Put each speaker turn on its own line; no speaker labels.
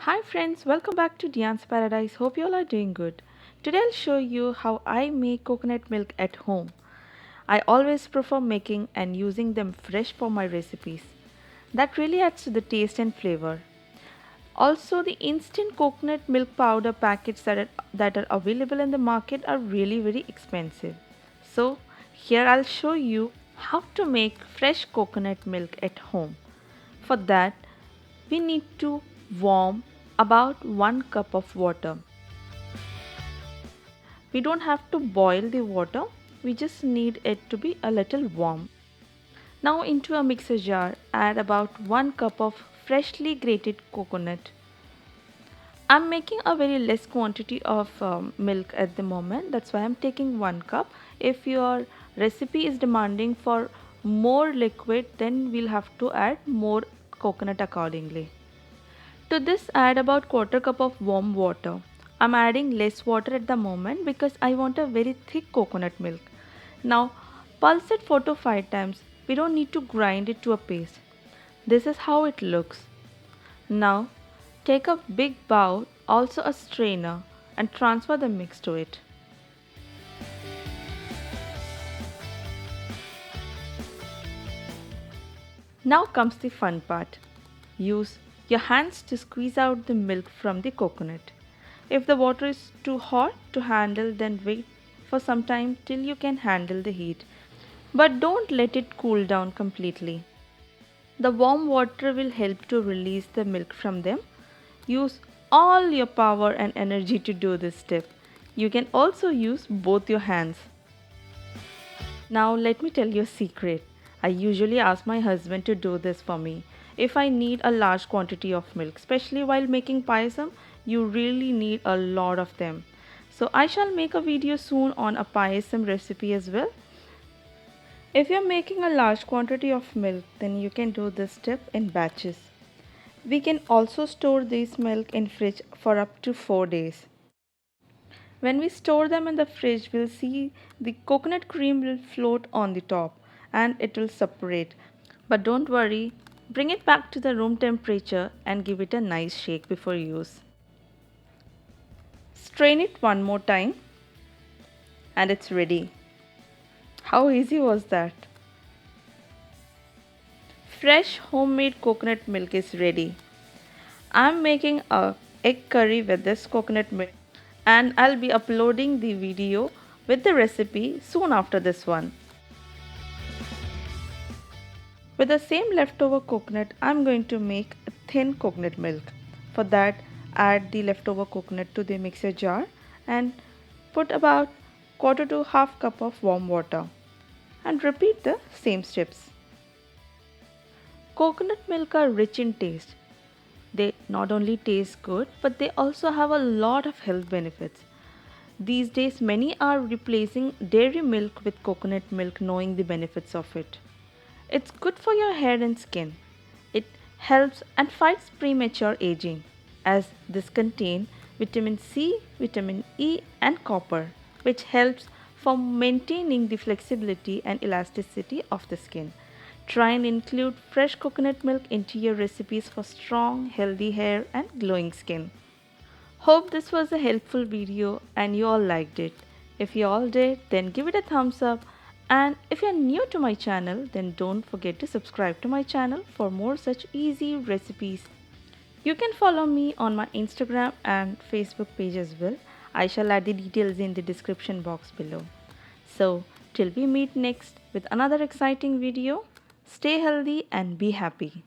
Hi friends, welcome back to Diane's Paradise. Hope you all are doing good. Today I'll show you how I make coconut milk at home. I always prefer making and using them fresh for my recipes. That really adds to the taste and flavor. Also, the instant coconut milk powder packets that are available in the market are really very expensive. So, here I'll show you how to make fresh coconut milk at home. For that, we need to warm about 1 cup of water. We don't have to boil the water, we just need it to be a little warm. Now into a mixer jar, add about 1 cup of freshly grated coconut. I'm making a very less quantity of milk at the moment, that's why I'm taking 1 cup. If your recipe is demanding for more liquid, then we'll have to add more coconut accordingly. To this add about quarter cup of warm water. I'm adding less water at the moment because I want a very thick coconut milk. Now pulse it 4 to 5 times. We don't need to grind it to a paste. This is how it looks. Now take a big bowl, also a strainer, and transfer the mix to it. Now comes the fun part. Use your hands to squeeze out the milk from the coconut. If the water is too hot to handle, then wait for some time till you can handle the heat. But don't let it cool down completely. The warm water will help to release the milk from them. Use all your power and energy to do this step. You can also use both your hands. Now let me tell you a secret. I usually ask my husband to do this for me. If I need a large quantity of milk, especially while making payasam, you really need a lot of them. So I shall make a video soon on a payasam recipe as well. If you're making a large quantity of milk, then you can do this step in batches. We can also store this milk in fridge for up to 4 days. When we store them in the fridge, we'll see the coconut cream will float on the top and it will separate. But don't worry, bring it back to the room temperature and give it a nice shake before use. Strain it one more time and it's ready. How easy was that? Fresh homemade coconut milk is ready. I'm making a egg curry with this coconut milk and I'll be uploading the video with the recipe soon after this one. With the same leftover coconut, I'm going to make a thin coconut milk. For that, add the leftover coconut to the mixer jar and put about quarter to half cup of warm water and repeat the same steps. Coconut milk are rich in taste. They not only taste good, but they also have a lot of health benefits. These days, many are replacing dairy milk with coconut milk, knowing the benefits of it. It's good for your hair and skin. It helps and fights premature aging, as this contains vitamin C, vitamin E, and copper, which helps for maintaining the flexibility and elasticity of the skin. Try and include fresh coconut milk into your recipes for strong, healthy hair and glowing skin. Hope this was a helpful video and you all liked it. If you all did, then give it a thumbs up. And if you're new to my channel, then don't forget to subscribe to my channel for more such easy recipes. You can follow me on my Instagram and Facebook page as well. I shall add the details in the description box below. So, till we meet next with another exciting video, stay healthy and be happy.